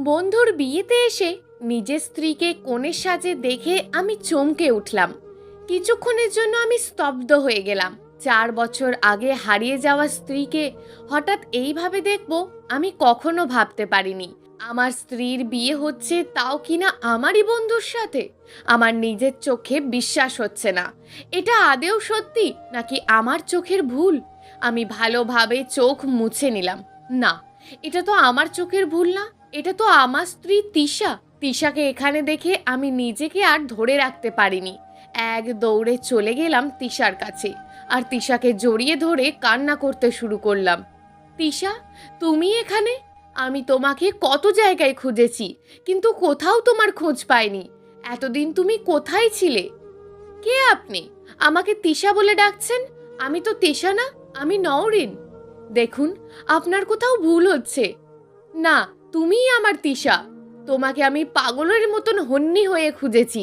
বন্ধুর বিয়েতে এসে নিজের স্ত্রীকে কনের সাজে দেখে আমি চমকে উঠলাম। কিছুক্ষণের জন্য আমি স্তব্ধ হয়ে গেলাম। 4 বছর আগে হারিয়ে যাওয়া স্ত্রীকে হঠাৎ এইভাবে দেখব আমি কখনো ভাবতে পারিনি। আমার স্ত্রীর বিয়ে হচ্ছে, তাও কিনা আমারই বন্ধুর সাথে। আমার নিজের চোখে বিশ্বাস হচ্ছে না। এটা আদেও সত্যি নাকি আমার চোখের ভুল? আমি ভালোভাবে চোখ মুছে নিলাম। না, এটা তো আমার চোখের ভুল না, এটা তো আমার স্ত্রী তিশা। তিশাকে এখানে দেখে আমি নিজেকে আর ধরে রাখতে পারিনি। এক দৌড়ে চলে গেলাম তিশার কাছে আর তিশাকে জড়িয়ে ধরে কান্না করতে শুরু করলাম। তিশা, তুমি এখানে? আমি তোমাকে কত জায়গায় খুঁজেছি, কিন্তু কোথাও তোমার খোঁজ পাইনি। এতদিন তুমি কোথায় ছিলে? কে আপনি? আমাকে তিশা বলে ডাকছেন? আমি তো তিশা না, আমি নওরিন। দেখুন, আপনার কোথাও ভুল হচ্ছে। না, তুমিই আমার তিশা। তোমাকে আমি পাগলের মতন হন্যি হয়ে খুঁজেছি।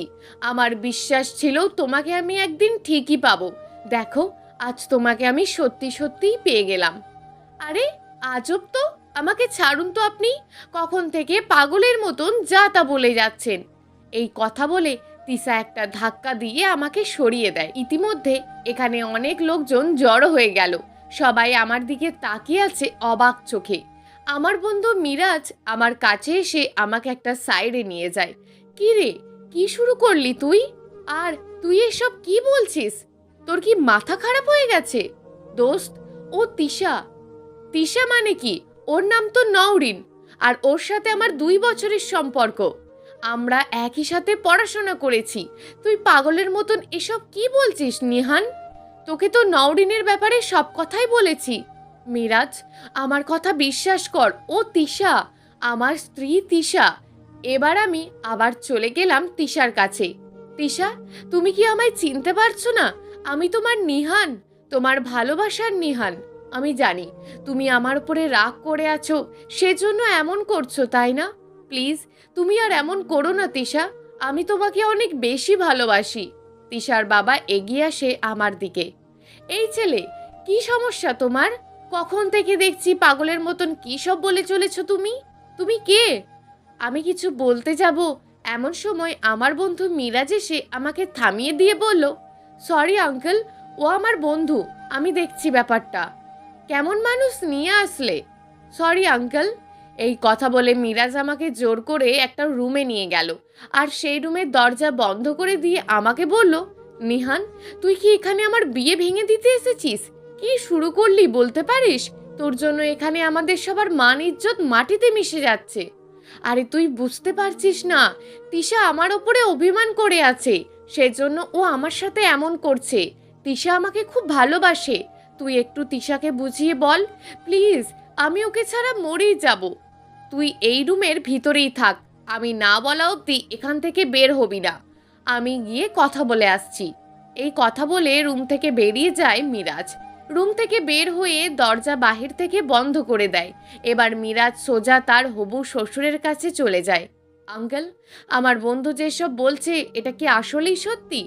আমার বিশ্বাস ছিল তোমাকে আমি একদিন ঠিকই পাবো। দেখো, আজ তোমাকে আমি সত্যি সত্যিই পেয়ে গেলাম। আরে আজব তো, আমাকে ছাড়ুন তো আপনি। কখন থেকে পাগলের মতন যা তা বলে যাচ্ছেন। এই কথা বলে তিশা একটা ধাক্কা দিয়ে আমাকে সরিয়ে দেয়। ইতিমধ্যে এখানে অনেক লোকজন জড়ো হয়ে গেল। সবাই আমার দিকে তাকিয়ে আছে অবাক চোখে। আমার বন্ধু মিরাজ আমার কাছে এসে আমাকে একটা সাইডে নিয়ে যায়। কি রে, কি শুরু করলি তুই? আর তুই এসব কি বলছিস? তোর কি মাথা খারাপ হয়ে গেছে? দোস্ত, ও তিশা। তিশা মানে কি? ওর নাম তো নওরিন, আর ওর সাথে আমার 2 বছরের সম্পর্ক। আমরা একই সাথে পড়াশোনা করেছি। তুই পাগলের মতন এসব কি বলছিস নিহান? তোকে তো নওরিনের ব্যাপারে সব কথাই বলেছি। মিরাজ, আমার কথা বিশ্বাস কর, ও তিশা, আমার স্ত্রী তিশা। এবার আমি আবার চলে গেলাম তিশার কাছে। তিশা, তুমি কি আমায় চিনতে পারছো না? আমি তোমার নিহান, তোমার ভালোবাসার নিহান। আমি জানি তুমি আমার উপরে রাগ করে আছো, সেজন্য এমন করছো, তাই না? প্লিজ, তুমি আর এমন করো না তিশা। আমি তোমাকে অনেক বেশি ভালোবাসি। তিশার বাবা এগিয়ে আসে আমার দিকে। এই ছেলে, কি সমস্যা তোমার? কখন থেকে দেখছি পাগলের মতন কি সব বলে চলেছো তুমি। তুমি কে? আমি কিছু বলতে যাব, এমন সময় আমার বন্ধু মিরাজ এসে আমাকে থামিয়ে দিয়ে বলল, সরি আঙ্কেল, ও আমার বন্ধু, আমি দেখছি ব্যাপারটা। কেমন মানুষ নিয়ে আসলে? Sorry uncle. এই কথা বলে মিরাজ আমাকে জোর করে একটা রুমে নিয়ে গেল আর সেই রুমের দরজা বন্ধ করে দিয়ে আমাকে বলল, নিহান, তুই কি এখানে আমার বিয়ে ভেঙে দিতে এসেছিস? কি শুরু করলি বলতে পারিস? তোর জন্য এখানে আমাদের সবার মান ইজ্জত মাটিতে মিশে যাচ্ছে। আরে তুই বুঝতে পারছিস না, তিশা আমার ওপরে অভিমান করে আছে, সেজন্য ও আমার সাথে এমন করছে। তিশা আমাকে খুব ভালোবাসে। তুই একটু তিশাকে বুঝিয়ে বল প্লিজ, আমি ওকে ছাড়া মরেই যাব। তুই এই রুমের ভিতরেই থাক, আমি না বলা অবধি এখান থেকে বের হবি না। আমি গিয়ে কথা বলে আসছি। এই কথা বলে রুম থেকে বেরিয়ে যায় মিরাজ। রুম থেকে বের হয়ে দরজা বাহির থেকে বন্ধ করে দেয়। এবার মিরাজ সোজা তার হবু শ্বশুরের কাছে চলে যায়। আঙ্কেল, আমার বন্ধু যেসব বলছে এটা কি আসলেই সত্যি?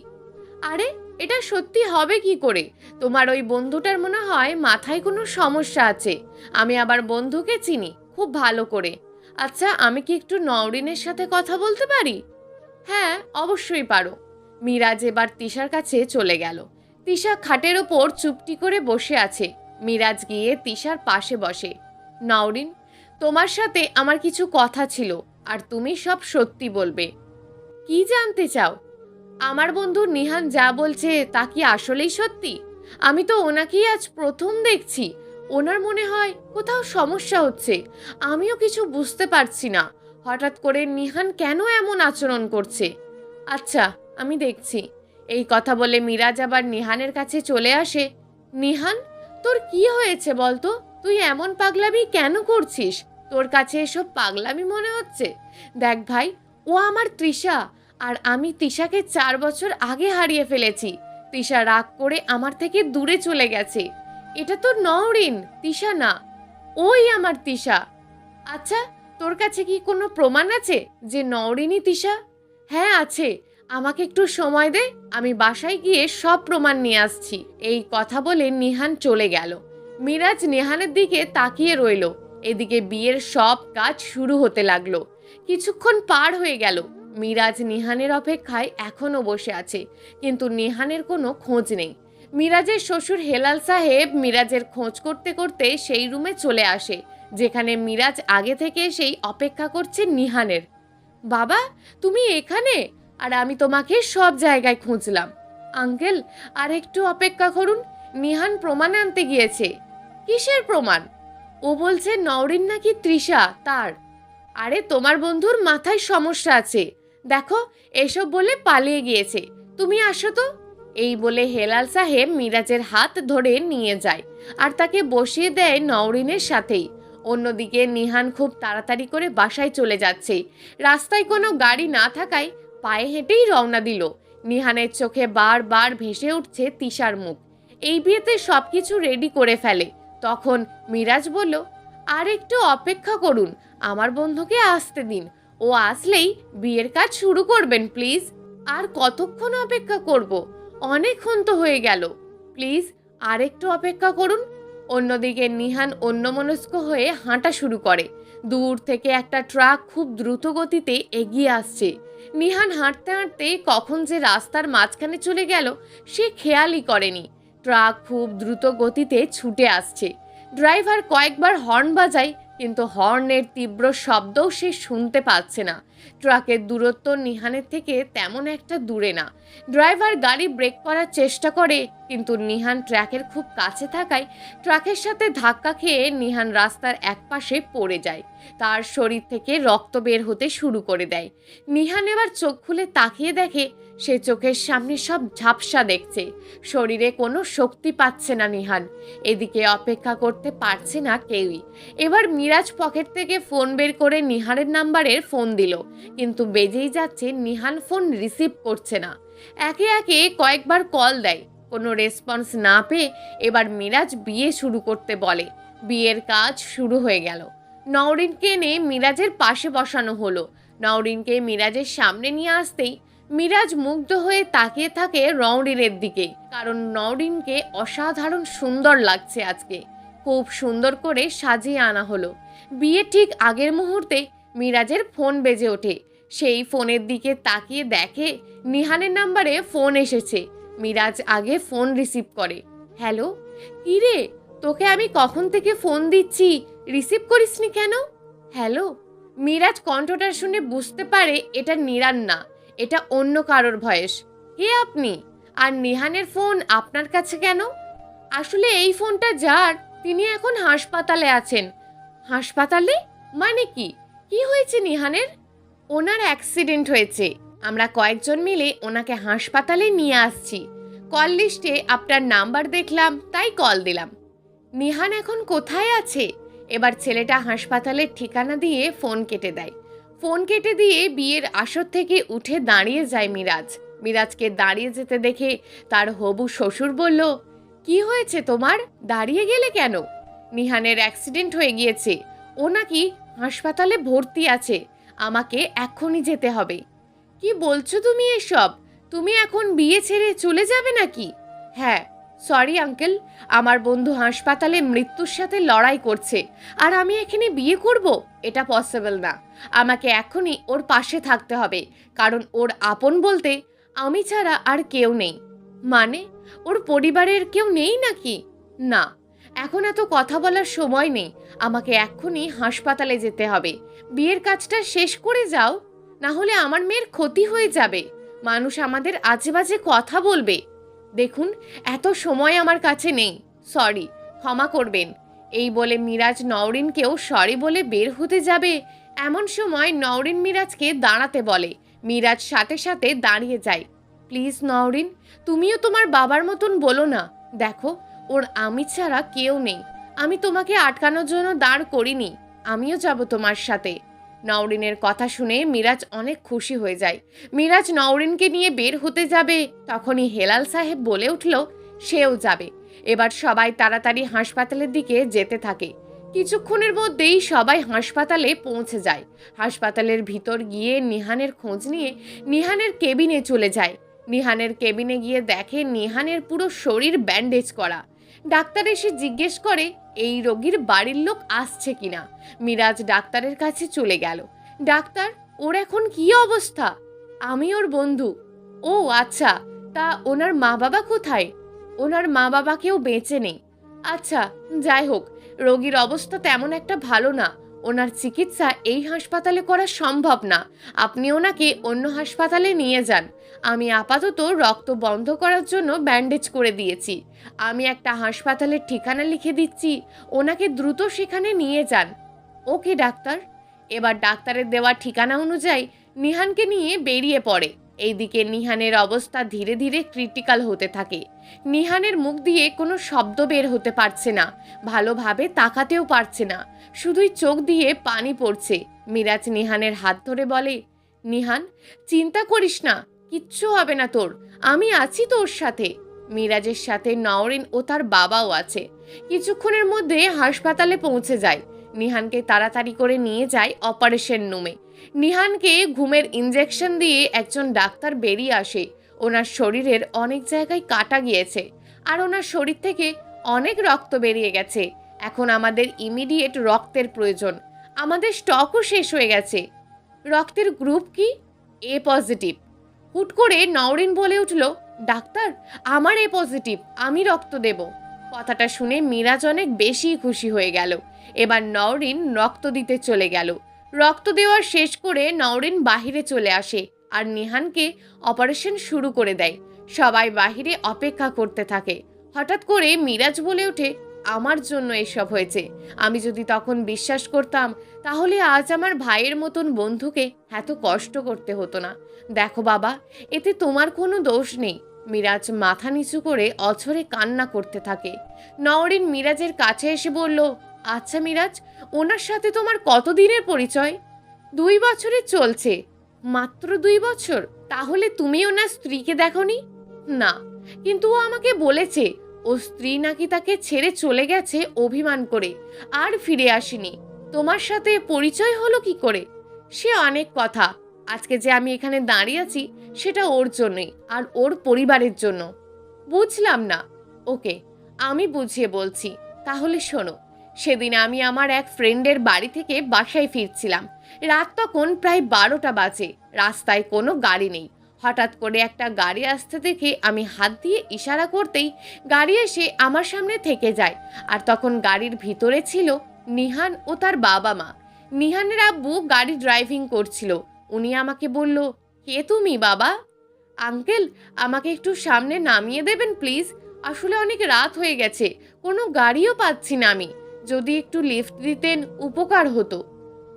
আরে এটা সত্যি হবে কি করে? তোমার ওই বন্ধুটার মনে হয় মাথায় কোনো সমস্যা আছে। আমি আবার বন্ধুকে চিনি খুব ভালো করে। আচ্ছা, আমি কি একটু নওরিনের সাথে কথা বলতে পারি? হ্যাঁ, অবশ্যই পারো। মিরাজ এবার তিশার কাছে চলে গেল। তিশা খাটের ওপর চুপটি করে বসে আছে। মিরাজ গিয়ে তিশার পাশে বসে। নওরিন, তোমার সাথে আমার কিছু কথা ছিল, আর তুমি সব সত্যি বলবে। কি জানতে চাও? আমার বন্ধু নিহান যা বলছে তা কি আসলেই সত্যি? আমি তো ওনাকেই আজ প্রথম দেখছি। ওনার মনে হয় কোথাও সমস্যা হচ্ছে। আমিও কিছু বুঝতে পারছি না। হঠাৎ করে নিহান কেন এমন আচরণ করছে? আচ্ছা, আমি দেখছি। এই কথা বলে মিরাজ আবার নিহানের কাছে চলে আসে। নিহান, তোর কি হয়েছে বলতো? তুই এমন পাগলামি কেন করছিস? তোর কাছে এসব পাগলামি মনে হচ্ছে? দেখ ভাই, ও আমার তৃষা, আর আমি তিশাকে 4 বছর আগে হারিয়ে ফেলেছি। তিশা রাগ করে আমার থেকে দূরে চলে গেছে। এটা তো নওরিন, তিশা না। ওই আমার তিশা। আচ্ছা, তোর কাছে কি কোনো প্রমাণ আছে যে নওরিনই তিশা? হ্যাঁ আছে, আমাকে একটু সময় দে, আমি বাসায় গিয়ে সব প্রমাণ নিয়ে আসছি। এই কথা বলে নিহান চলে গেল। মিরাজ নিহানের দিকে তাকিয়ে রইল। এদিকে বিয়ের সব কাজ শুরু হতে লাগলো। কিছুক্ষণ পার হয়ে গেল। মিরাজ নিহানের অপেক্ষায় এখনো বসে আছে, কিন্তু নিহানের কোনো খোঁজ নেই। মিরাজের শ্বশুর হেলাল সাহেব মিরাজের খোঁজ করতে করতে সেই রুমে চলে আসে যেখানে মিরাজ আগে থেকে সেই অপেক্ষা করছে নিহানের। বাবা, তুমি এখানে? আর আমি তোমাকে সব জায়গায় খুঁজলাম। আঙ্কেল, আর একটু অপেক্ষা করুন, নিহান প্রমাণ আনতে গিয়েছে। কিসের প্রমাণ? ও বলছে নওরিন নাকি তৃষা তার। আরে তোমার বন্ধুর মাথায় সমস্যা আছে, দেখো এসব বলে পালিয়ে গিয়েছে। তুমি আসো তো। এই বলে হেলাল সাহেব মিরাজের হাত ধরে নিয়ে যায় আর তাকে বসিয়ে দেয় নওরিনের সাথেই। অন্যদিকে নিহান খুব তাড়াতাড়ি করে বাসায় চলে যাচ্ছে। রাস্তায় কোনো গাড়ি না থাকায় পায়ে হেঁটেই রওনা দিল। নিহানের চোখে বারবার ভেসে উঠছে তিশার মুখ। এই বিয়েতে সবকিছু রেডি করে ফেলে। তখন মিরাজ বলল, আর একটু অপেক্ষা করুন, আমার বন্ধুকে আসতে দিন। ও আসলেই বিয়ের কাজ শুরু করবেন প্লিজ। আর কতক্ষণ অপেক্ষা করব? অনেকক্ষণ তো হয়ে গেল, প্লিজ আর একটু অপেক্ষা করুন। অন্যদিকে নিহান অন্যমনস্ক হয়ে হাঁটা শুরু করে। দূর থেকে একটা ট্রাক খুব দ্রুত গতিতে এগিয়ে আসছে। নিহান হাঁটতে হাঁটতে কখন যে রাস্তার মাঝখানে চলে গেল সে খেয়ালই করেনি। ট্রাক খুব দ্রুত গতিতে ছুটে আসছে। ড্রাইভার কয়েকবার হর্ন বাজায়, কিন্তু হর্নের তীব্র শব্দও সে শুনতে পাচ্ছে না। ট্রাকের দূরত্ব নিহানের থেকে তেমন একটা দূরে না। ড্রাইভার গাড়ি ব্রেক করার চেষ্টা করে, কিন্তু নিহান ট্র্যাকের খুব কাছে থাকায় ট্রাকের সাথে ধাক্কা খেয়ে নিহান রাস্তার একপাশে পড়ে যায়। তার শরীর থেকে রক্ত বের হতে শুরু করে দেয়। নিহান এবার চোখ খুলে তাকিয়ে দেখে সে চোখের সামনে সব ঝাপসা দেখছে। শরীরে কোনো শক্তি পাচ্ছে না নিহান। এদিকে অপেক্ষা করতে পারছে না কেউই। এবার মিরাজ পকেট থেকে ফোন বের করে নিহানের নাম্বারের ফোন দিল, কিন্তু বেজেই যাচ্ছে, নিহান ফোন রিসিভ করছে না। একে একে কয়েকবার কল দেয়, কোনো রেসপন্স না পেয়ে এবার মিরাজ বিয়ে শুরু করতে বলে। বিয়ের কাজ শুরু হয়ে গেল। নওরিনকে এনে মিরাজের পাশে বসানো হলো। নওরিনকে মিরাজের সামনে নিয়ে আসতেই মিরাজ মুগ্ধ হয়ে তাকিয়ে থাকে নওরিনের দিকে, কারণ নওরিনকে অসাধারণ সুন্দর লাগছে আজকে। খুব সুন্দর করে সাজিয়ে আনা হলো। বিয়ে ঠিক আগের মুহূর্তে মিরাজের ফোন বেজে ওঠে। সেই ফোনের দিকে তাকিয়ে দেখে নিহানের নাম্বারে ফোন এসেছে। মিরাজ আগে ফোন রিসিভ করে। হ্যালো, কি রে, তোকে আমি কখন থেকে ফোন দিচ্ছি, রিসিভ করিসনি কেন? হ্যালো। মিরাজ কণ্ঠটা শুনে বুঝতে পারে এটা নিরান না, এটা অন্য কারোর ভয়েস। কে আপনি? আর নিহানের ফোন আপনার কাছে কেন? আসলে এই ফোনটা যার, তিনি এখন হাসপাতালে আছেন। হাসপাতালে? মানে কি? কি হয়েছে নিহানের? ওনার অ্যাক্সিডেন্ট হয়েছে। আমরা কয়েকজন মিলে ওনাকে হাসপাতালে নিয়ে আসছি। কল লিস্টে আপনার নাম্বার দেখলাম, তাই কল দিলাম। নিহান এখন কোথায় আছে? এবার ছেলেটা হাসপাতালের ঠিকানা দিয়ে ফোন কেটে দেয়। ফোন কেটে দিয়ে বিয়ের আসর থেকে উঠে দাঁড়িয়ে যায় মিরাজ। মিরাজকে দাঁড়িয়ে যেতে দেখে তার হবু শ্বশুর বলল, কি হয়েছে তোমার, দাঁড়িয়ে গেলে কেন? নিহানের অ্যাক্সিডেন্ট হয়ে গিয়েছে, ও নাকি হাসপাতালে ভর্তি আছে, আমাকে এখনই যেতে হবে। কি বলছো তুমি এসব? তুমি এখন বিয়ে ছেড়ে চলে যাবে নাকি? হ্যাঁ, সরি আঙ্কেল, আমার বন্ধু হাসপাতালে মৃত্যুর সাথে লড়াই করছে, আর আমি এখানে বিয়ে করব? এটা পসিবল না। আমাকে এখনই ওর পাশে থাকতে হবে, কারণ ওর আপন বলতে আমি ছাড়া আর কেউ নেই। মানে ওর পরিবারের কেউ নেই নাকি? না, এখন এত কথা বলার সময় নেই, আমাকে এক্ষুনি হাসপাতালে যেতে হবে। বিয়ের কাজটা শেষ করে যাও, না হলে আমার মেয়ের ক্ষতি হয়ে যাবে। মানুষ আমাদের আজে বাজে কথা বলবে। দেখুন, এত সময় আমার কাছে নেই, সরি, ক্ষমা করবেন। এই বলে মিরাজ নওরিনকেও সরি বলে বের হতে যাবে, এমন সময় নওরিন মিরাজকে দাঁড়াতে বলে। মিরাজ সাথে সাথে দাঁড়িয়ে যায়। প্লিজ নওরিন, তুমিও তোমার বাবার মতন বলো না। দেখো, ওর আমি ছাড়া কেউ নেই। আমি তোমাকে আটকানোর জন্য দাঁড় করিনি, আমিও যাব তোমার সাথে। নওরিনের কথা শুনে মিরাজ অনেক খুশি হয়ে যায়। মিরাজ নওরিনকে নিয়ে বের হতে যাবে, তখনই হেলাল সাহেব বলে উঠল সেও যাবে। এবার সবাই তাড়াতাড়ি হাসপাতালের দিকে যেতে থাকে। কিছুক্ষণের মধ্যেই সবাই হাসপাতালে পৌঁছে যায়। হাসপাতালের ভিতর গিয়ে নিহানের খোঁজ নিয়ে নিহানের কেবিনে চলে যায়। নিহানের কেবিনে গিয়ে দেখে নিহানের পুরো শরীর ব্যান্ডেজ করা। ডাক্তার এসে জিজ্ঞেস করে এই রোগীর বাড়ির লোক আসছে কিনা। মিরাজ ডাক্তারের কাছে চলে গেল। ডাক্তার, ওর এখন কি অবস্থা? আমি ওর বন্ধু। ও আচ্ছা, তা ওনার মা বাবা কোথায়? ওনার মা বাবা কেউ বেঁচে নেই। আচ্ছা, যাই হোক, রোগীর অবস্থা তেমন একটা ভালো না। ওনার চিকিৎসা এই হাসপাতালে করা সম্ভব না। আপনি ওনাকে অন্য হাসপাতালে নিয়ে যান। আমি আপাতত রক্ত বন্ধ করার জন্য ব্যান্ডেজ করে দিয়েছি। আমি একটা হাসপাতালের ঠিকানা লিখে দিচ্ছি, ওনাকে দ্রুত সেখানে নিয়ে যান। ওকে ডাক্তার। এবার ডাক্তারের দেওয়া ঠিকানা অনুযায়ী নিহানকে নিয়ে বেরিয়ে পড়ে। এইদিকে নিহানের অবস্থা ধীরে ধীরে ক্রিটিক্যাল হতে থাকে। নিহানের মুখ দিয়ে কোনো শব্দ বের হতে পারছে না, ভালোভাবে তাকাতেও পারছে না, শুধুই চোখ দিয়ে পানি পড়ছে। মিরাজ নিহানের হাত ধরে বলে, নিহান, চিন্তা করিস না, কিচ্ছু হবে না তোর, আমি আছি তোর সাথে। মিরাজের সাথে নওরিন ও তার বাবাও আছে। কিছুক্ষণের মধ্যে হাসপাতালে পৌঁছে যায়। নিহানকে তাড়াতাড়ি করে নিয়ে যায় অপারেশন রুমে। নিহানকে ঘুমের ইনজেকশন দিয়ে একজন ডাক্তার বেরিয়ে আসে। ওনার শরীরের অনেক জায়গায় কাটা গিয়েছে, আর ওনার শরীর থেকে অনেক রক্ত বেরিয়ে গেছে। এখন আমাদের ইমিডিয়েট রক্তের প্রয়োজন। আমাদের স্টকও শেষ হয়ে গেছে। রক্তের গ্রুপ কি? এ পজিটিভ। হুট করে নওরিন বলে উঠল, ডাক্তার, আমার এ পজিটিভ, আমি রক্ত দেব। কথাটা শুনে মিরাজ অনেক বেশি খুশি হয়ে গেল। এবার নওরিন রক্ত দিতে চলে গেল। রক্ত দেওয়া শেষ করে নওরিন বাহিরে চলে আসে আর নিহানকে অপারেশন শুরু করে দেয়। সবাই বাহিরে অপেক্ষা করতে থাকে। হঠাৎ করে মিরাজ বলে ওঠে, আমার জন্য এসব হয়েছে। আমি যদি তখন বিশ্বাস করতাম, তাহলে আজ আমার ভাইয়ের মতন বন্ধুকে এত কষ্ট করতে হতো না। দেখো বাবা, এতে তোমার কোনো দোষ নেই। মিরাজ মাথা নিচু করে অঝরে কান্না করতে থাকে। নওরিন মিরাজের কাছে এসে বলল, আচ্ছা মিরাজ, ওনার সাথে তোমার কতদিনের পরিচয়? 2 বছরে চলছে। মাত্র 2 বছর? তাহলে তুমি ওনার স্ত্রীকে দেখোনি? না, কিন্তু ও আমাকে বলেছে ও স্ত্রী নাকি তাকে ছেড়ে চলে গেছে অভিমান করে, আর ফিরে আসেনি। তোমার সাথে পরিচয় হলো কি করে? সে অনেক কথা। আজকে যে আমি এখানে দাঁড়িয়ে আছি সেটা ওর জন্যই, আর ওর পরিবারের জন্য। বুঝলাম না। ওকে, আমি বুঝিয়ে বলছি। তাহলে শোনো, সেদিন আমি আমার এক ফ্রেন্ডের বাড়ি থেকে বাসায় ফিরছিলাম। রাত তখন প্রায় 12টা বাজে। রাস্তায় কোনো গাড়ি নেই। হঠাৎ করে একটা গাড়ি আসতে দেখে আমি হাত দিয়ে ইশারা করতেই গাড়ি এসে আমার সামনে থেকে যায়। আর তখন গাড়ির ভিতরে ছিল নিহান ও তার বাবা মা। নিহানের আব্বু গাড়ি ড্রাইভিং করছিল। উনি আমাকে বলল, কে তুমি বাবা? আঙ্কেল, আমাকে একটু সামনে নামিয়ে দেবেন প্লিজ? আসলে অনেক রাত হয়ে গেছে, কোনো গাড়িও পাচ্ছি না আমি। যদি একটু লিফট দিতেন উপকার হতো।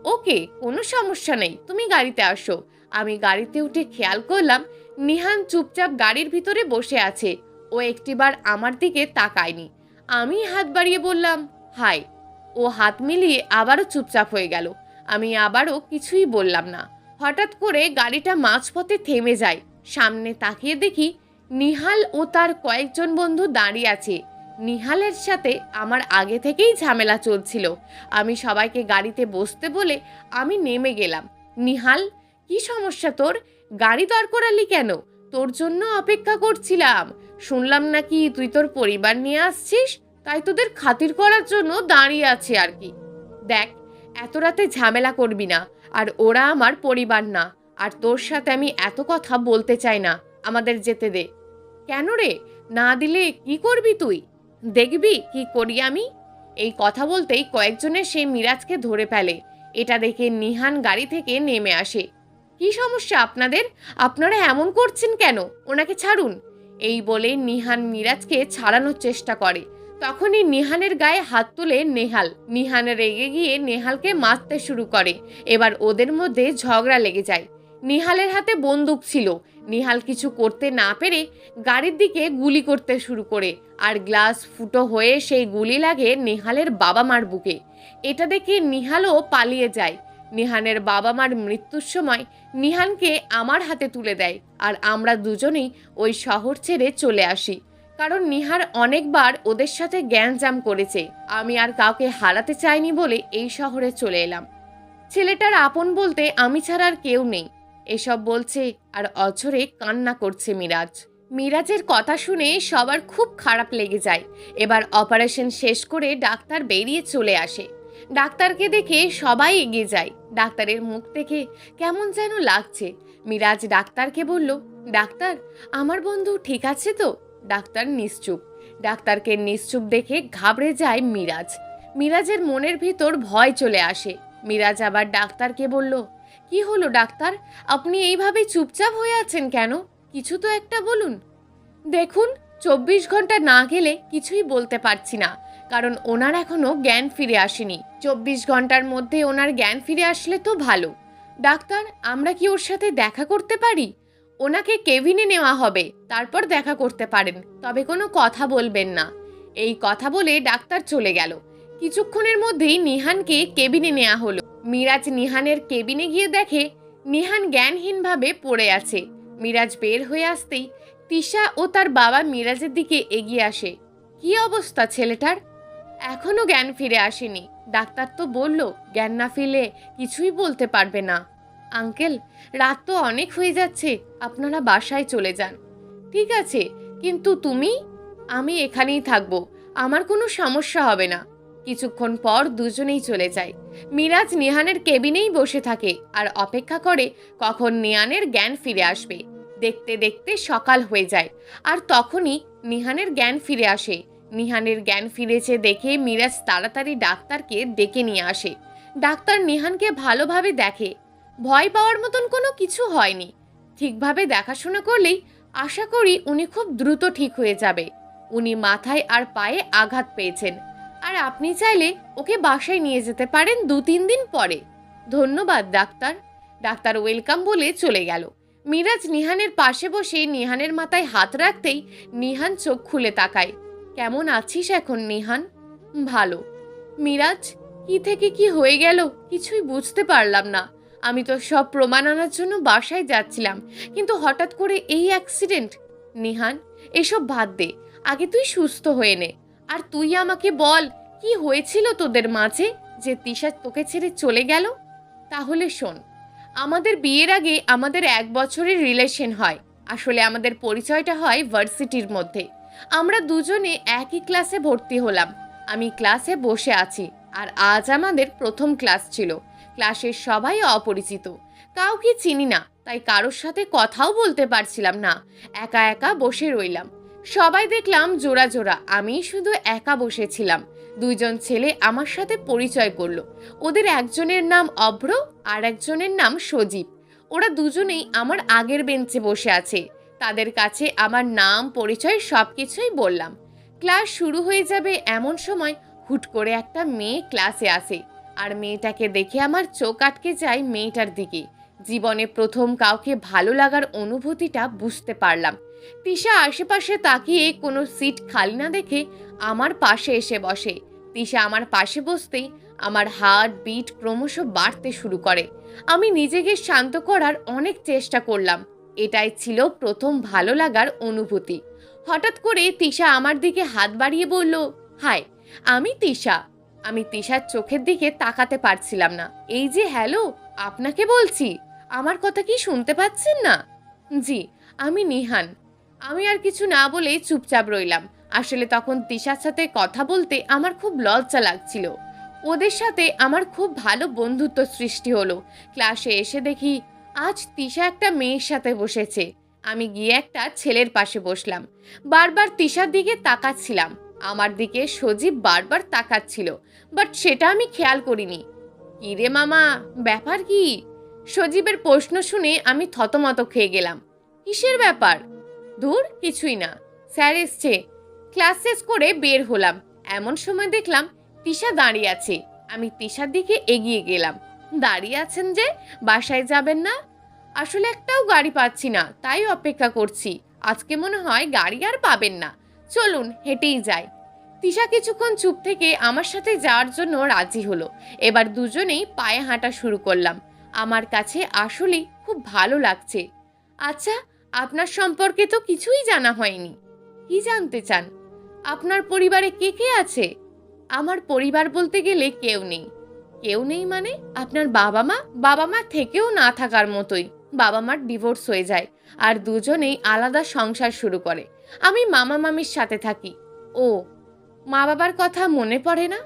ওকে, কোনো সমস্যা নেই, তুমি গাড়িতে আসো। আমি গাড়িতে উঠে খেয়াল করলাম নিহান চুপচাপ গাড়ির ভিতরে বসে আছে। ও একটিবার আমার দিকে তাকায়নি। আমি হাত বাড়িয়ে বললাম, হাই। ও হাত মিলিয়ে আবারও চুপচাপ হয়ে গেল। আমি আবারও কিছুই বললাম না। হঠাৎ করে গাড়িটা মাঝপথে থেমে যায়। সামনে তাকিয়ে দেখি নিহাল ও তার কয়েকজন বন্ধু দাঁড়িয়ে আছে। নিহালের সাথে আমার আগে থেকেই ঝামেলা চলছিল। আমি সবাইকে গাড়িতে বসতে বলে আমি নেমে গেলাম। নিহাল, কি সমস্যা তোর? গাড়ি দাঁড় করালি কেন? তোর জন্য অপেক্ষা করছিলাম। শুনলাম নাকি তুই তোর পরিবার নিয়ে আসছিস, তাই তোদের খাতির করার জন্য দাঁড়িয়ে আছে আর কি। দেখ, এত রাতে ঝামেলা করবি না। আর ওরা আমার পরিবার না। আর তোর সাথে আমি এত কথা বলতে চাই না। আমাদের যেতে দে। কেন রে? না দিলে কি করবি তুই? দেখবি কি করি আমি। এই কথা বলতেই কয়েকজনের সেই মিরাজকে ধরে ফেলে। এটা দেখে নিহান গাড়ি থেকে নেমে আসে। কি সমস্যা আপনাদের? আপনারা এমন করছেন কেন? ওনাকে ছাড়ুন। এই বলে নিহান মিরাজকে ছাড়ানোর চেষ্টা করে। তখনই নিহানের গায়ে হাত তুলে নেহাল। নিহান রেগে গিয়ে নেহালকে মারতে শুরু করে। এবার ওদের মধ্যে ঝগড়া লেগে যায়। নিহালের হাতে বন্দুক ছিল। নিহাল কিছু করতে না পেরে গাড়ির দিকে গুলি করতে শুরু করে, আর গ্লাস ফুটো হয়ে সেই গুলি লাগে নিহালের বাবা মার বুকে। এটা দেখে নিহালও পালিয়ে যায়। নিহানের বাবা মার মৃত্যুর সময় নিহানকে আমার হাতে তুলে দেয়, আর আমরা দুজনেই ওই শহর ছেড়ে চলে আসি। কারণ নিহার অনেকবার ওদের সাথে গ্যাঞ্জাম করেছে। আমি আর কাউকে হারাতে চাইনি বলে এই শহরে চলে এলাম। ছেলেটার আপন বলতে আমি ছাড়া আর কেউ নেই। এসব বলছে আর অঝরে কান্না করছে মিরাজ। মিরাজের কথা শুনে সবার খুব খারাপ লেগে যায়। এবার অপারেশন শেষ করে ডাক্তার বেরিয়ে চলে আসে। ডাক্তারকে দেখে সবাই এগিয়ে যায়। ডাক্তারের মুখ দেখে কেমন যেন লাগছে। মিরাজ ডাক্তারকে বলল, ডাক্তার, আমার বন্ধু ঠিক আছে তো? ডাক্তার নিশ্চুপ। ডাক্তারকে নিশ্চুপ দেখে ঘাবড়ে যায় মিরাজ। মিরাজের মনের ভিতর ভয় চলে আসে। মিরাজ আবার ডাক্তারকে বলল, কি হলো ডাক্তার, আপনি এইভাবে চুপচাপ হয়ে আছেন কেন? কিছু তো একটা বলুন। দেখুন, 24 ঘন্টা না গেলে কিছুই বলতে পারছি না, কারণ ওনার এখনো জ্ঞান ফিরে আসেনি। 24 ঘন্টার মধ্যে ওনার জ্ঞান ফিরে আসলে তো ভালো। ডাক্তার, আমরা কি ওর সাথে দেখা করতে পারি? ওনাকে কেবিনে নেওয়া হবে, তারপর দেখা করতে পারেন, তবে কোনো কথা বলবেন না। এই কথা বলে ডাক্তার চলে গেল। কিছুক্ষণের মধ্যেই নিহানকে কেবিনে নেওয়া হলো। মিরাজ নিহানের কেবিনে গিয়ে দেখে নিহান জ্ঞানহীনভাবে পড়ে আছে। মিরাজ বের হয়ে আসতেই তিশা ও তার বাবা মিরাজের দিকে এগিয়ে আসে। কি অবস্থা ছেলেটার? এখনো জ্ঞান ফিরে আসেনি। ডাক্তার তো বলল জ্ঞান না ফিরলে কিছুই বলতে পারবে না। আঙ্কেল, রাত তো অনেক হয়ে যাচ্ছে, আপনারা বাসায় চলে যান। ঠিক আছে, কিন্তু তুমি? আমি এখানেই থাকবো, আমার কোনো সমস্যা হবে না। কিছুক্ষণ পর দুজনেই চলে যায়। মিরাজ নিহানের কেবিনেই বসে থাকে আর অপেক্ষা করে কখন নিহানের জ্ঞান ফিরে আসবে। দেখতে দেখতে সকাল হয়ে যায় আর তখনই নিহানের জ্ঞান ফিরে আসে। নিহানের জ্ঞান ফিরেছে দেখে মিরাজ তাড়াতাড়ি ডাক্তারকে ডেকে নিয়ে আসে। ডাক্তার নিহানকে ভালোভাবে দেখে। ভয় পাওয়ার মতন কোনো কিছু হয়নি। ঠিকভাবে দেখাশোনা করলেই আশা করি উনি খুব দ্রুত ঠিক হয়ে যাবে। উনি মাথায় আর পায়ে আঘাত পেয়েছেন, আর আপনি চাইলে ওকে বাসায় নিয়ে যেতে পারেন 2-3 দিন পরে। ধন্যবাদ ডাক্তার। ডাক্তার ওয়েলকাম বলে চলে গেল। মিরাজ নিহানের পাশে বসে নিহানের মাথায় হাত রাখতেই নিহান চোখ খুলে তাকায়। কেমন আছিস এখন নিহান? ভালো। মিরাজ, কি থেকে কি হয়ে গেল কিছুই বুঝতে পারলাম না। আমি তো সব প্রমাণ আনার জন্য বাসায় যাচ্ছিলাম, কিন্তু হঠাৎ করে এই অ্যাক্সিডেন্ট। নিহান, এসব বাদ দে, আগে তুই সুস্থ হয়ে নে। আর তুই আমাকে বল, কি হয়েছিল তোদের মাঝে যে তিশা তোকে ছেড়ে চলে গেল? তাহলে শোন, আমাদের বিয়ের আগে আমাদের 1 বছরের রিলেশন হয়। আসলে আমাদের পরিচয়টা হয় ভার্সিটির মধ্যে। আমরা দুজনে একই ক্লাসে ভর্তি হলাম। আমি ক্লাসে বসে আছি, আর আজ আমাদের প্রথম ক্লাস ছিল। ক্লাসের সবাই অপরিচিত, কাউকে চিনি না, তাই কারোর সাথে কথাও বলতে পারছিলাম না। একা একা বসে রইলাম। সবাই দেখলাম জোড়া জোড়া, আমি শুধু একা বসেছিলাম। 2জন ছেলে আমার সাথে পরিচয় করলো। ওদের একজনের নাম অভ্র আর একজনের নাম সজীব। ওরা দুজনেই আমার আগের বেঞ্চে বসে আছে। তাদের কাছে আমার নাম পরিচয় সবকিছুই বললাম। ক্লাস শুরু হয়ে যাবে এমন সময় হুট করে একটা মেয়ে ক্লাসে আসে, আর মেয়েটাকে দেখে আমার চোখ আটকে যায় মেয়েটার দিকে। জীবনে প্রথম কাউকে ভালো লাগার অনুভূতিটা বুঝতে পারলাম। তিশা আশেপাশে তাকিয়ে কোনো সিট খালি না দেখে আমার পাশে এসে বসে। তিশা আমার পাশে বসতেই আমার হার্ট বিট ক্রমশ বাড়তে শুরু করে। আমি নিজেকে শান্ত করার অনেক চেষ্টা করলাম। এটাই ছিল প্রথম ভালো লাগার অনুভূতি। হঠাৎ করে তিশা আমার দিকে হাত বাড়িয়ে বলল, হাই, আমি তিশা। আমি তিশার চোখের দিকে তাকাতে পারছিলাম না। এই যে হ্যালো, আপনাকে বলছি, আমার কথা কি শুনতে পাচ্ছেন না? জি, আমি নিহান। আমি আর কিছু না বলে চুপচাপ রইলাম। আসলে তখন তিশার সাথে কথা বলতে আমার খুব লজ্জা লাগছিল। ওদের সাথে আমার খুব ভালো বন্ধুত্ব সৃষ্টি হলো। ক্লাসে এসে দেখি আজ তিশা একটা মেয়ের সাথে বসেছে। আমি গিয়ে একটা ছেলের পাশে বসলাম। বারবার তিশার দিকে তাকাচ্ছিলাম। আমার দিকে সজীব বারবার তাকাচ্ছিল, বাট সেটা আমি খেয়াল করিনি। কি রে মামা, ব্যাপার কি? সজীবের প্রশ্ন শুনে আমি থতমত খেয়ে গেলাম। কিসের ব্যাপার? দূর, কিছুই না, স্যার এসছে। ক্লাস শেষ করে বের হলাম। এমন সময় দেখলাম তিশা দাঁড়িয়ে আছে। আমি তিশার দিকে এগিয়ে গেলাম। দাঁড়িয়ে আছেন যে, বাসায় যাবেন না? আসলে একটাও গাড়ি পাচ্ছি না, তাই অপেক্ষা করছি। আজকে মনে হয় গাড়ি আর পাবেন না, চলুন হেঁটেই যাই। তিশা কিছুক্ষণ চুপ থেকে আমার সাথে যাওয়ার জন্য রাজি হলো। এবার দুজনেই পায়ে হাঁটা শুরু করলাম। আমার কাছে আসলেই খুব ভালো লাগছে। আচ্ছা, আপনার সম্পর্কে তো কিছুই জানা হয়নি। কি জানতে চান? আপনার পরিবারে কে কে আছে? আমার পরিবার বলতে গেলে কেউ নেই। কেউ নেই মানে? আপনার বাবা মা? বাবা মা থেকেও না থাকার মতোই। বাবা মার ডিভোর্স হয়ে যায় আর দুজনেই আলাদা সংসার শুরু করে। আমি মামা মামির সাথে থাকি। ও, মা বাবার কথা মনে পড়ে না?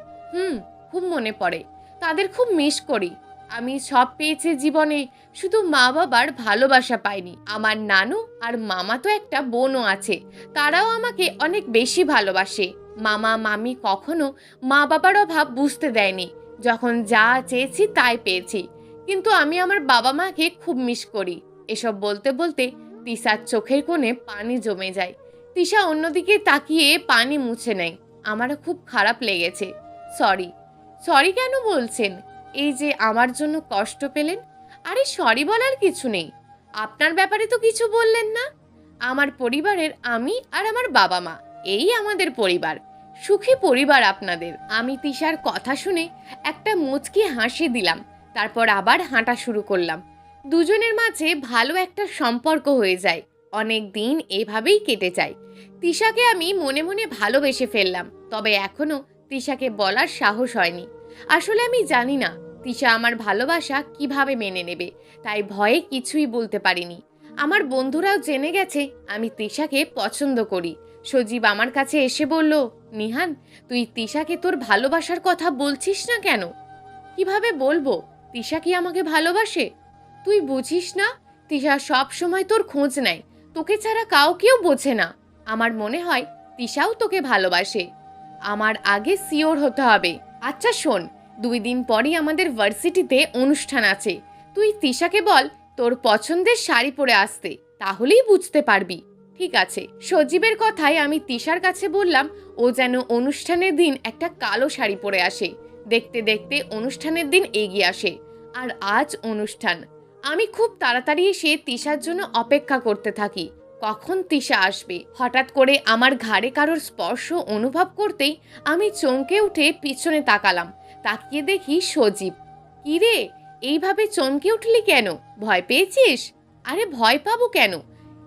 খুব মনে পড়ে। তাদের খুব মিস করি। আমি সব পেয়েছি জীবনে, শুধু মা বাবার ভালোবাসা পাইনি। আমার নানু আর মামা তো একটা বোনও আছে, তারাও আমাকে অনেক বেশি ভালোবাসে। মামা মামি কখনো মা বাবার অভাব বুঝতে দেয়নি, যখন যা চেয়েছি তাই পেয়েছি। কিন্তু আমি আমার বাবা মাকে খুব মিস করি। এসব বলতে বলতে তিশার চোখের কোণে পানি জমে যায়। তিশা অন্যদিকে তাকিয়ে পানি মুছে নেয়। আমারও খুব খারাপ লেগেছে। সরি। সরি কেন বলছেন? এই যে আমার জন্য কষ্ট পেলেন। আরে সরি বলার কিছু নেই। আপনার ব্যাপারে তো কিছু বললেন না। আমার পরিবারের আমি আর আমার বাবা মা, এই আমাদের পরিবার। সুখী পরিবার আপনাদের। আমি তিশার কথা শুনে একটা মুচকি হাসি দিলাম, তারপর আবার হাঁটা শুরু করলাম। দুজনের মাঝে ভালো একটা সম্পর্ক হয়ে যায়। অনেক দিন এভাবেই কেটে যায়। তিশাকে আমি মনে মনে ভালোবেসে ফেললাম, তবে এখনো তিশাকে বলার সাহস হয়নি। আসলে আমি জানি না তিশা আমার ভালোবাসা কিভাবে মেনে নেবে, তাই ভয়ে কিছুই বলতে পারিনি। আমার বন্ধুরাও জেনে গেছে আমি তিশাকে পছন্দ করি। সজীব আমার কাছে এসে বলল, নিহান, তুই তিশাকে তোর ভালোবাসার কথা বলছিস না কেন? কিভাবে বলবো? তিশা কি আমাকে ভালোবাসে? তুই বুঝিস না, তিশা সব সময় তোর খোঁজ নেয়, তোকে ছাড়া কাউকেও বোঝে না। আমার মনে হয় তিশাও তোকে ভালোবাসে। আমার আগে সিওর হতে হবে। আচ্ছা শোন, 2 দিন পরই আমাদের ভার্সিটিতে অনুষ্ঠান আছে। তুই তিশাকে বল তোর পছন্দের শাড়ি পরে আসতে, তাহলেই বুঝতে পারবি। ঠিক আছে। সজীবের কথায় আমি তিশার কাছে বললাম ও যেন অনুষ্ঠানের দিন একটা কালো শাড়ি পরে আসে। দেখতে দেখতে অনুষ্ঠানের দিন এগিয়ে আসে, আর আজ অনুষ্ঠান। আমি খুব তাড়াতাড়ি এসে তিশার জন্য অপেক্ষা করতে থাকি, কখন তিশা আসবে। হঠাৎ করে আমার ঘাড়ে কারোর স্পর্শ অনুভব করতেই আমি চমকে উঠে পিছনে তাকালাম। তাকিয়ে দেখি সজীব। কি রে, এইভাবে চমকে উঠলি কেন? ভয় পেয়েছিস? আরে ভয় পাবো কেন?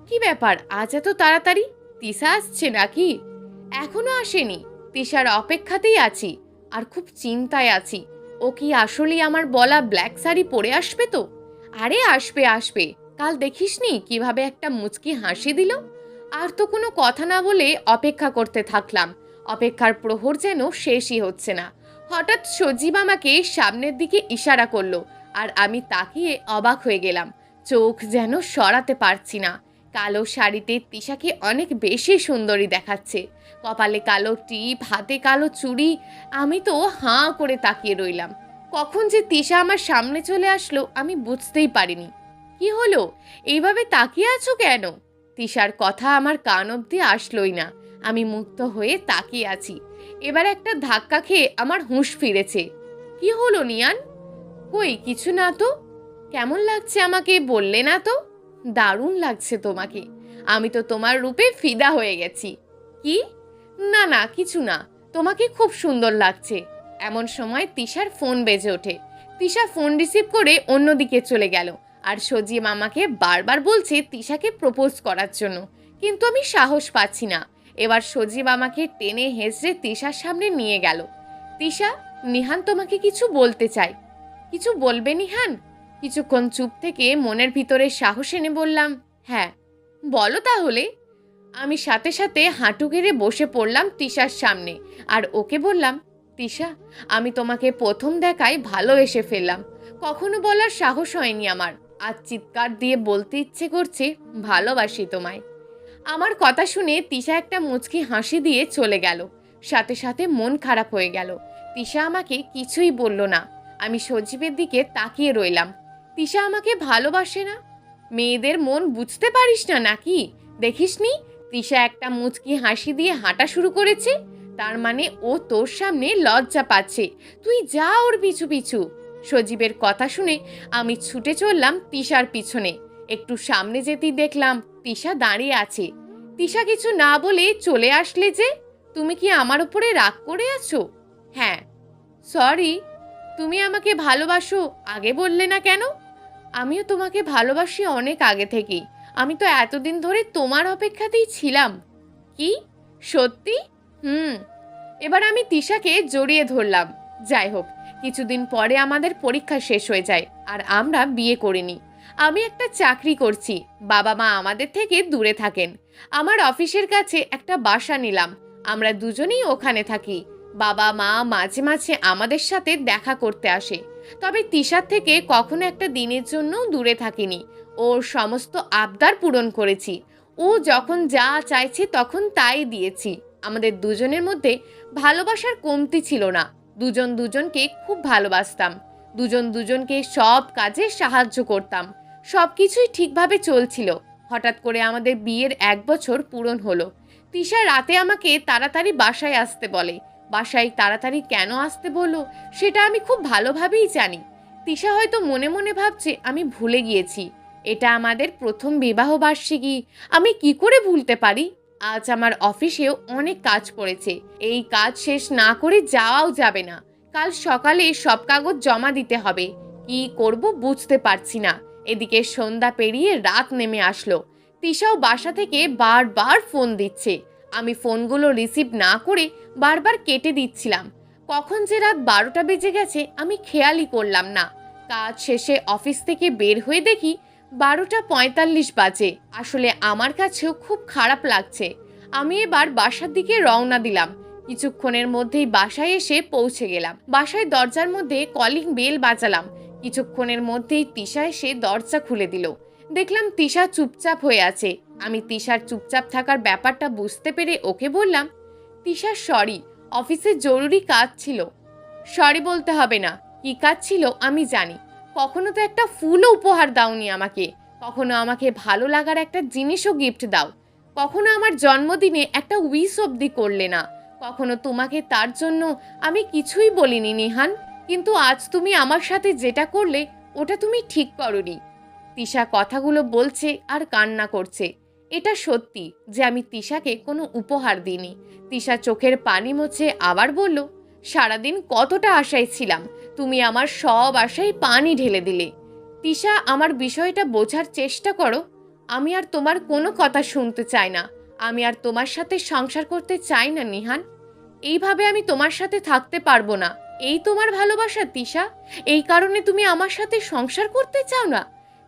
কি ব্যাপার, আজ এত তাড়াতাড়ি? তিশা আসছে নাকি? এখনো আসেনি। তিশার অপেক্ষাতেই আছি, আর খুব চিন্তায় আছি। ও কি আসলেই আমার বলা ব্ল্যাক শাড়ি পরে আসবে তো? আরে আসবে আসবে, কাল দেখিসনি কিভাবে একটা মুচকি হাসি দিল। আর তো কোনো কথা না বলে অপেক্ষা করতে থাকলাম। অপেক্ষার প্রহর যেন শেষই হচ্ছে না। হঠাৎ সজীব আমাকে সামনের দিকে ইশারা করলো, আর আমি তাকিয়ে অবাক হয়ে গেলাম। চোখ যেন সরাতে পারছি না। কালো শাড়িতে তিশাকে অনেক বেশি সুন্দরী দেখাচ্ছে। কপালে কালো টিপ, হাতে কালো চুড়ি। আমি তো হাঁ করে তাকিয়ে রইলাম। কখন যে তিশা আমার সামনে চলে আসলো আমি বুঝতেই পারিনি। কি হলো, এইভাবে তাকিয়ে আছো কেন? তিশার কথা আমার কান অবধি আসলোই না। আমি মুগ্ধ হয়ে তাকিয়ে আছি। এবার একটা ধাক্কা খেয়ে আমার হুঁশ ফিরেছে। কি হলো নিয়ান? কই কিছু না তো। কেমন লাগছে আমাকে বললে না তো? দারুণ লাগছে তোমাকে। আমি তো তোমার রূপে ফিদা হয়ে গেছি। কি? না না, কিছু না, তোমাকে খুব সুন্দর লাগছে। এমন সময় তিশার ফোন বেজে ওঠে। তিশা ফোন রিসিভ করে অন্যদিকে চলে গেল, আর সজীব আমাকে বারবার বলছে তিশাকে প্রপোজ করার জন্য, কিন্তু আমি সাহস পাচ্ছি না। এবার সজীব আমাকে টেনে হেঁচড়ে তিশার সামনে নিয়ে গেল। তিশা, নিহান তোমাকে কিছু বলতে চাই। কিছু বলবে নিহান? কিছুক্ষণ চুপ থেকে মনের ভিতরে সাহস এনে বললাম, হ্যাঁ বলো তাহলে। আমি সাথে সাথে হাঁটু গেড়ে বসে পড়লাম তিশার সামনে, আর ওকে বললাম, তিশা, আমি তোমাকে প্রথম দেখায় ভালোবেসে ফেললাম। কখনো বলার সাহস হয়নি আমার, আজ চিৎকার দিয়ে বলতে ইচ্ছে করছে ভালোবাসি তোমায়। আমার কথা শুনে তিশা একটা মুচকি হাসি দিয়ে চলে গেল। সাথে সাথে মন খারাপ হয়ে গেল। তিশা আমাকে কিছুই বলল না। আমি সজীবের দিকে তাকিয়ে রইলাম। তিশা আমাকে ভালোবাসে না? মেয়েদের মন বুঝতে পারিস না নাকি? দেখিসনি তিশা একটা মুচকি হাসি দিয়ে হাঁটা শুরু করেছে, তার মানে ও তোর সামনে লজ্জা পাচ্ছে। তুই যা ওর পিছু পিছু। সজীবের কথা শুনে আমি ছুটে চললাম তিশার পিছনে। একটু সামনে যেতেই দেখলাম তিশা দাঁড়িয়ে আছে। তিশা কিছু না বলে চলে আসলে যে? তুমি কি আমার উপরে রাগ করে আছো? হ্যাঁ। সরি। তুমি আমাকে ভালোবাসো, আগে বললে না কেন? আমিও তোমাকে ভালোবাসি অনেক আগে থেকেই। আমি তো এতদিন ধরে তোমার অপেক্ষাতেই ছিলাম। কি? সত্যি? হুম। এবার আমি তিশাকে জড়িয়ে ধরলাম। যাই হোক, কিছুদিন পরে আমাদের পরীক্ষা শেষ হয়ে যায়, আর আমরা বিয়ে করিনি। আমি একটা চাকরি করছি, বাবা মা আমাদের থেকে দূরে থাকেন। আমার অফিসের কাছে একটা বাসা নিলাম, আমরা দুজনেই ওখানে থাকি। বাবা মা মাঝে মাঝে আমাদের সাথে দেখা করতে আসে, তবে তিশার থেকে কখনো একটা দিনের জন্য দূরে থাকিনি। ওর সমস্ত আবদার পূরণ করেছি। ও যখন যা চাইছে তখন তাই দিয়েছি। আমাদের দুজনের মধ্যে ভালোবাসার কমতি ছিল না। দুজন দুজনকে খুব ভালোবাসতাম। দুজন দুজনকে সব কাজে সাহায্য করতাম। সব কিছুই ঠিকভাবে চলছিল। হঠাৎ করে আমাদের বিয়ের 1 বছর পূরণ হলো। তিশা রাতে আমাকে তাড়াতাড়ি বাসায় আসতে বলে। বাসায় তাড়াতাড়ি কেন আসতে বললো সেটা আমি খুব ভালোভাবেই জানি। তিশা হয়তো মনে মনে ভাবছে আমি ভুলে গিয়েছি। এটা আমাদের প্রথম বিবাহ বার্ষিকী, আমি কি করে ভুলতে পারি? আজ আমার অফিসেও অনেক কাজ পড়েছে। এই কাজ শেষ না করে যাওয়াও যাবে না। কাল সকালে সব কাগজ জমা দিতে হবে। কি করব বুঝতে পারছি না। এদিকে সন্ধ্যা পেরিয়ে রাত নেমে আসলো। তিশাও বাসা থেকে বারবার ফোন দিচ্ছে। আমি ফোনগুলো রিসিভ না করে বারবার কেটে দিচ্ছিলাম। কখন যে রাত 12টা বেজে গেছে আমি খেয়ালই করলাম না। কাজ শেষে অফিস থেকে বের হয়ে দেখি 12টা 45 বাজে। আসলে আমার কাছেও খুব খারাপ লাগছে। আমি এবার বাসার দিকে রওনা দিলাম। কিছুক্ষণের মধ্যেই বাসায় এসে পৌঁছে গেলাম। বাসায় দরজার মধ্যে কলিং বেল বাজালাম। কিছুক্ষণের মধ্যেই তিশা এসে দরজা খুলে দিল। দেখলাম তিশা চুপচাপ হয়ে আছে। আমি তিশার চুপচাপ থাকার ব্যাপারটা বুঝতে পেরে ওকে বললাম, তিশা সরি, অফিসে জরুরি কাজ ছিল। সরি বলতে হবে না, কি কাজ ছিল আমি জানি। কখনো তো একটা ফুলও উপহার দাওনি আমাকে। কখনো আমাকে ভালো লাগার একটা জিনিসও গিফট দাও। কখনো আমার জন্মদিনে একটা উইশ অবধি করলে না। কখনো তোমাকে তার জন্য আমি কিছুই বলিনি নিহান। কিন্তু আজ তুমি আমার সাথে যেটা করলে ওটা তুমি ঠিক করোনি। তিশা কথাগুলো বলছে আর কান্না করছে। এটা সত্যি যে আমি তিশাকে কোনো উপহার দিইনি। তিশা চোখের পানি মুছে আবার বলল, সারাদিন কতটা আশায় ছিলাম, তুমি আমার সব আশায় পানি ঢেলে দিলে। তিশা, আমার বিষয়টা বোঝার চেষ্টা করো। আমি আর তোমার কোনো কথা শুনতে চাই না। আমি আর তোমার সাথে সংসার করতে চাই না নিহান। এইভাবে আমি তোমার সাথে থাকতে পারবো না। এই তোমার ভালোবাসা তিশা? এই কারণে তুমি আমার সাথে সংসার করতে চাও না?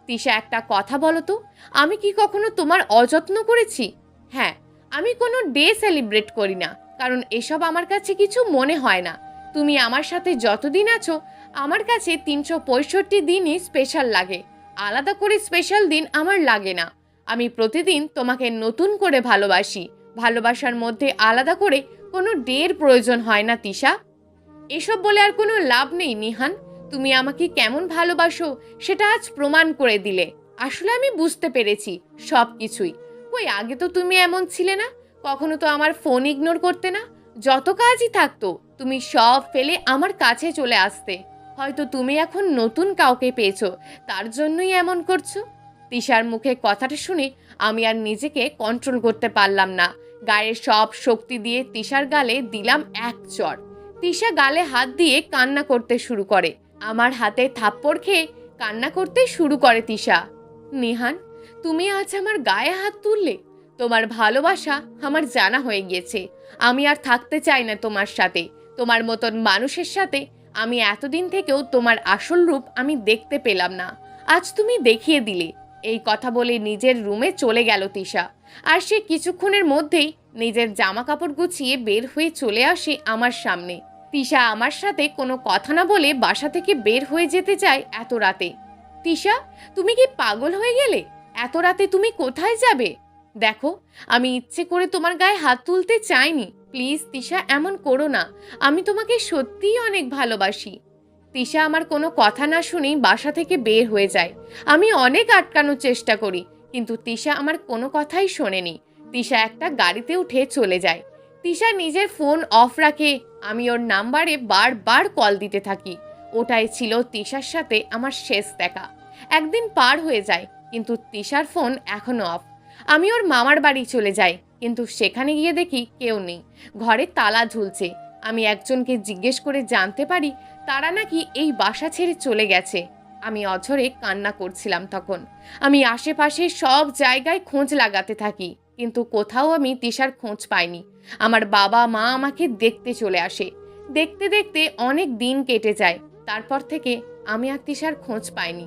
তিশা, একটা কথা বলো তো, আমি কি কখনো তোমার অযত্ন করেছি? হ্যাঁ, আমি কোনো ডে সেলিব্রেট করি না, কারণ এসব আমার কাছে কিছু মনে হয় না। তুমি আমার সাথে যতদিন আছো আমার কাছে 365 দিনই স্পেশাল লাগে। আলাদা করে স্পেশাল দিন আমার লাগে না। আমি প্রতিদিন তোমাকে নতুন করে ভালোবাসি। ভালোবাসার মধ্যে আলাদা করে কোনো ডের প্রয়োজন হয় না তিশা। এসব বলে আর কোনো লাভ নেই নিহান। তুমি আমাকে কেমন ভালোবাসো সেটা আজ প্রমাণ করে দিলে। আসলে আমি বুঝতে পেরেছি সব কিছুই। কই, আগে তো তুমি এমন ছিলে না। কখনো তো আমার ফোন ইগনোর করতে না। যত কাজই থাকতো তুমি সব ফেলে আমার কাছে চলে আসতে। হয়তো তুমি এখন নতুন কাউকে পেয়েছো, তার জন্যই এমন করছো। তিশার মুখে কথাটা শুনে আমি আর নিজেকে কন্ট্রোল করতে পারলাম না। গায়ের সব শক্তি দিয়ে তিশার গালে দিলাম এক চড়। তিশা গালে হাত দিয়ে কান্না করতে শুরু করে। আমার হাতে থাপ্পড় খেয়ে কান্না করতে শুরু করে তিশা। নিহান, তুমি আজ আমার গায়ে হাত তুললে। তোমার ভালোবাসা আমার জানা হয়ে গিয়েছে। আমি আর থাকতে চাই না তোমার সাথে। তোমার মতন মানুষের সাথে আমি এতদিন থেকেও তোমার আসল রূপ আমি দেখতে পেলাম না। আজ তুমি দেখিয়ে দিলে। এই কথা বলে নিজের রুমে চলে গেল তিশা। আর সে কিছুক্ষণের মধ্যেই নিজের জামা কাপড় গুছিয়ে বের হয়ে চলে আসে আমার সামনে। তিশা আমার সাথে কোনো কথা না বলে বাসা থেকে বের হয়ে যেতে চায় এত রাতে। তিশা, তুমি কি পাগল হয়ে গেলে? এত রাতে তুমি কোথায় যাবে? দেখো, আমি ইচ্ছে করে তোমার গায়ে হাত তুলতে চাইনি। প্লিজ তিশা, এমন করো না। আমি তোমাকে সত্যিই অনেক ভালোবাসি। তিশা আমার কোনো কথা না শুনেই বাসা থেকে বের হয়ে যায়। আমি অনেক আটকানোর চেষ্টা করি, কিন্তু তিশা আমার কোনো কথাই শোনেনি। তিশা একটা গাড়িতে উঠে চলে যায়। তিশা নিজের ফোন অফ রাখে। আমি ওর নাম্বারে বারবার কল দিতে থাকি। ওটাই ছিল তিশার সাথে আমার শেষ দেখা। একদিন পার হয়ে যায়, কিন্তু তিশার ফোন এখনো অফ। আমি ওর মামার বাড়ি চলে যাই, কিন্তু সেখানে গিয়ে দেখি কেউ নেই। ঘরে তালা ঝুলছে। আমি একজনকে জিজ্ঞেস করে জানতে পারি তারা নাকি এই বাসা ছেড়ে চলে গেছে। আমি অঝরে কান্না করছিলাম তখন। আমি আশেপাশে সব জায়গায় খোঁজ লাগাতে থাকি, কিন্তু কোথাও আমি তিশার খোঁজ পাইনি। আমার বাবা মা আমাকে দেখতে চলে আসে। দেখতে দেখতে অনেক দিন কেটে যায়। তারপর থেকে আমি আর তিশার খোঁজ পাইনি।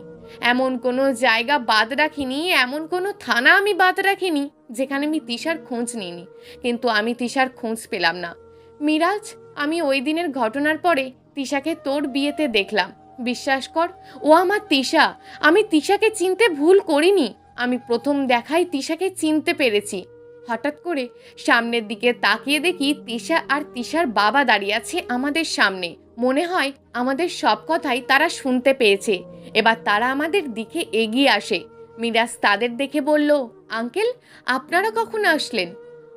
এমন কোনো জায়গা বাদ রাখিনি, এমন কোনো থানা আমি বাদ রাখিনি যেখানে আমি তিশার খোঁজ নিইনি। কিন্তু আমি তিশার খোঁজ পেলাম না। মিরাজ, আমি ওই দিনের ঘটনার পরে তিশাকে তোর বিয়েতে দেখলাম। বিশ্বাস কর, ও আমার তিশা। আমি তিশাকে চিনতে ভুল করিনি। আমি প্রথম দেখায় তিশাকে চিনতে পেরেছি। হঠাৎ করে সামনের দিকে তাকিয়ে দেখি তিশা আর তিশার বাবা দাঁড়িয়ে আছে আমাদের সামনে। মনে হয় আমাদের সব কথাই তারা শুনতে পেয়েছে। এবার তারা আমাদের দিকে এগিয়ে আসে। মিরাজ তাদের দেখে বলল, আঙ্কেল, আপনারা কখন আসলেন?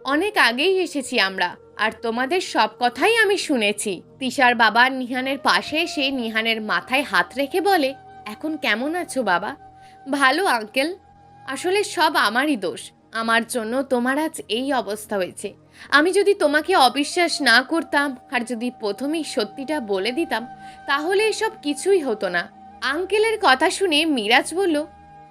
অনেক আগেই এসেছি আমরা, আর তোমাদের সব কথাই আমি শুনেছি। তিশার বাবা নিহানের পাশে এসে নিহানের মাথায় হাত রেখে বলে, এখন কেমন আছো বাবা? ভালো আঙ্কেল। আসলে সব আমারই দোষ। আমার জন্য তোমার আজ এই অবস্থা হয়েছে। আমি যদি তোমাকে অবিশ্বাস না করতাম আর যদি প্রথমেই সত্যিটা বলে দিতাম, তাহলে এসব কিছুই হতো না। আঙ্কেলের কথা শুনে মিরাজ বলল,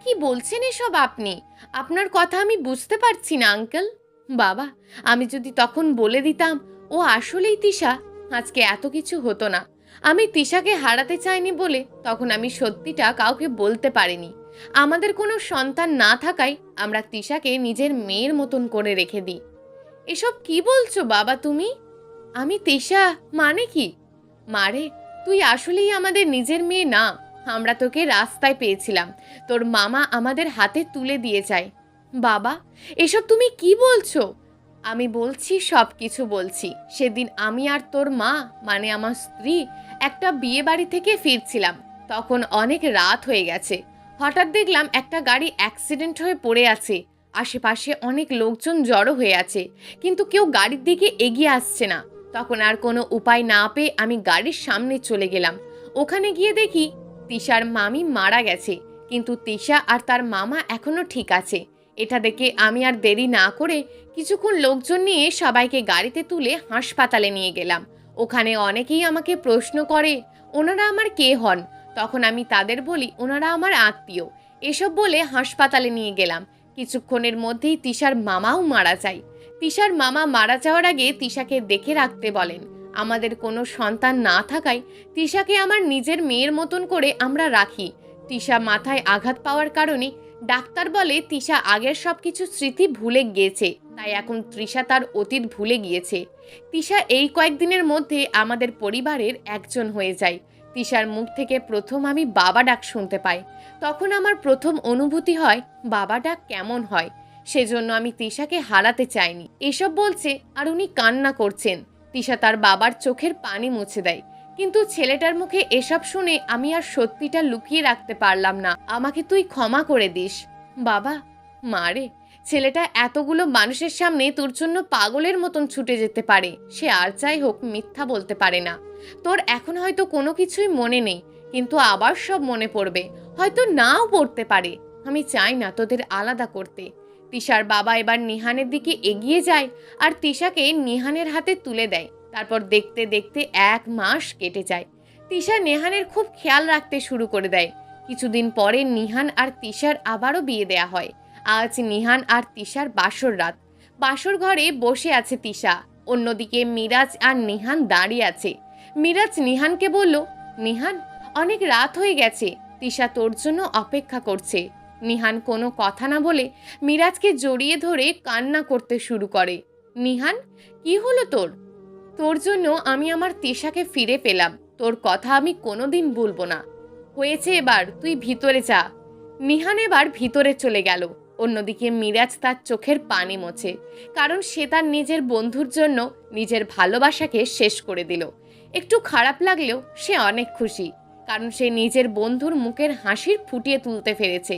কি বলছেন এসব আপনি? আপনার কথা আমি বুঝতে পারছি না আঙ্কেল। বাবা, আমি যদি তখন বলে দিতাম ও আসলেই তিশা, আজকে এত কিছু হতো না। আমি তিশাকে হারাতে চাইনি বলে তখন আমি সত্যিটা কাউকে বলতে পারিনি। আমাদের কোনো সন্তান না থাকায় আমরা তিশাকে নিজের মেয়ের মতন করে রেখে দিই। এসব কি বলছো বাবা তুমি? আমি তিশা মানে কি? মারে, তুই আসলেই আমাদের নিজের মেয়ে না। আমরা তোকে রাস্তায় পেয়েছিলাম, তোর মামা আমাদের হাতে তুলে দিয়ে যায়। বাবা, এসব তুমি কি বলছো? আমি বলছি, সব কিছু বলছি। সেদিন আমি আর তোর মা, মানে আমার স্ত্রী, একটা বিয়ে বাড়ি থেকে ফিরছিলাম। তখন অনেক রাত হয়ে গেছে। হঠাৎ দেখলাম একটা গাড়ি অ্যাক্সিডেন্ট হয়ে পড়ে আছে। আশেপাশে অনেক লোকজন জড়ো হয়ে আছে, কিন্তু কেউ গাড়ির দিকে এগিয়ে আসছে না। তখন আর কোনো উপায় না পেয়ে আমি গাড়ির সামনে চলে গেলাম। ওখানে গিয়ে দেখি তিশার মামি মারা গেছে, কিন্তু তিশা আর তার মামা এখনো ঠিক আছে। এটা দেখে আমি আর দেরি না করে কিছুক্ষণ লোকজন নিয়ে সবাইকে গাড়িতে তুলে হাসপাতালে নিয়ে গেলাম। ওখানে অনেকেই আমাকে প্রশ্ন করে ওনারা আমার কে হন। তখন আমি তাদের বলি ওনারা আমার আত্মীয়। এসব বলে হাসপাতালে নিয়ে গেলাম। কিছুক্ষণের মধ্যেই তিশার মামাও মারা যায়। তিশার মামা মারা যাওয়ার আগে তিশাকে দেখে রাখতে বলেন। আমাদের কোনো সন্তান না থাকায় তিশাকে আমার নিজের মেয়ের মতন করে আমরা রাখি। তিশা মাথায় আঘাত পাওয়ার কারণে ডাক্তার বলে তিশা আগের সব কিছু স্মৃতি ভুলে গিয়েছে, তাই এখন তৃষা তার অতীত ভুলে গিয়েছে। তিশা এই কয়েকদিনের মধ্যে আমাদের পরিবারের একজন হয়ে যায়। তিশার মুখ থেকে প্রথম আমি বাবা ডাক শুনতে পাই। তখন আমার প্রথম অনুভূতি হয় বাবা ডাক কেমন হয়। সেজন্য আমি তিশাকে হারাতে চাইনি। এসব বলছে আর উনি কান্না করছেন। তিশা তার বাবার চোখের পানি মুছে দেয়। কিন্তু ছেলেটার মুখে এসব শুনে আমি আর সত্যিটা লুকিয়ে রাখতে পারলাম না। আমাকে তুই ক্ষমা করে দিস বাবা। মারে, ছেলেটা এতগুলো মানুষের সামনে তোর জন্য পাগলের মতন ছুটে যেতে পারে। সে আর যাই হোক মিথ্যা বলতে পারে না। তোর এখন হয়তো কোনো কিছুই মনে নেই, কিন্তু আবার সব মনে পড়বে, হয়তো নাও পড়তে পারে। আমি চাই না তোদের আলাদা করতে। তিশার বাবা এবার নিহানের দিকে এগিয়ে যায় আর তিশাকে নিহানের হাতে তুলে দেয়। তারপর দেখতে দেখতে 1 মাস কেটে যায়। তিশা নেহানের খুব খেয়াল রাখতে শুরু করে দেয়। কিছুদিন পরে নিহান আর তিশার আবারও বিয়ে দেয়া হয়। আজ নিহান আর তিশার বাসর রাত। বাসর ঘরে বসে আছে তিশা, অন্যদিকে মিরাজ আর নিহান দাঁড়িয়ে আছে। মিরাজ নিহানকে বলল, নিহান, অনেক রাত হয়ে গেছে, তিশা তোর জন্য অপেক্ষা করছে। নিহান কোনো কথা না বলে মিরাজকে জড়িয়ে ধরে কান্না করতে শুরু করে। নিহান, কি হলো তোর? তোর জন্য আমি আমার তিশাকে ফিরে পেলাম। তোর কথা আমি কোনোদিন ভুলবো না। হয়েছে, এবার তুই ভিতরে যা। নিহান এবার ভিতরে চলে গেল। অন্যদিকে মিরাজ তার চোখের পানি মোছে, কারণ সে তার নিজের বন্ধুর জন্য নিজের ভালোবাসাকে শেষ করে দিল। একটু খারাপ লাগলেও সে অনেক খুশি, কারণ সে নিজের বন্ধুর মুখের হাসির ফুটিয়ে তুলতে পেরেছে।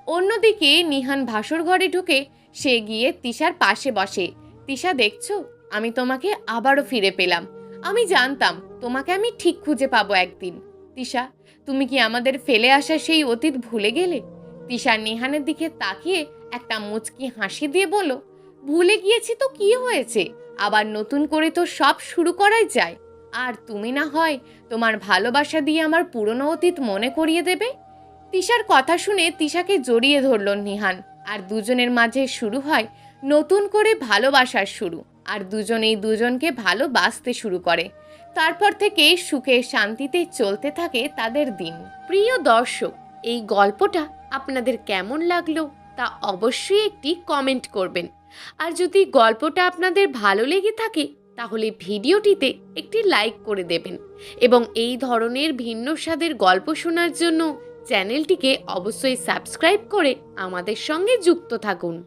অন্যদিকে নিহান ভাসর ঘরে ঢুকে সে গিয়ে তিশার পাশে বসে। তিশা, দেখছো, আমি তোমাকে আবারও ফিরে পেলাম। আমি জানতাম তোমাকে আমি ঠিক খুঁজে পাবো একদিন। তিশা, তুমি কি আমাদের ফেলে আসা সেই অতীত ভুলে গেলে? তিশা নিহানের দিকে তাকিয়ে একটা মুচকি হাসি দিয়ে বলল, ভুলে গিয়েছি তো কি হয়েছে, আবার নতুন করে তো সব শুরু করাই যায়। আর তুমি না হয় তোমার ভালোবাসা দিয়ে আমার পুরনো অতীত মনে করিয়ে দেবে। তিশার কথা শুনে তিশাকে জড়িয়ে ধরল নিহান, আর দুজনের মাঝে শুরু হয় নতুন করে ভালোবাসার শুরু। আর দুজনেই দুজনকে ভালোবাসতে শুরু করে। তারপর থেকে সুখে শান্তিতে চলতে থাকে তাদের দিন। প্রিয় দর্শক, এই গল্পটা আপনাদের কেমন লাগলো তা অবশ্যই একটি কমেন্ট করবেন। আর যদি গল্পটা আপনাদের ভালো লেগে থাকে তাহলে ভিডিওটিতে একটি লাইক করে দেবেন এবং এই ধরনের ভিন্ন স্বাদের গল্প শোনার জন্য চ্যানেলটিকে অবশ্যই সাবস্ক্রাইব করে আমাদের সঙ্গে যুক্ত থাকুন।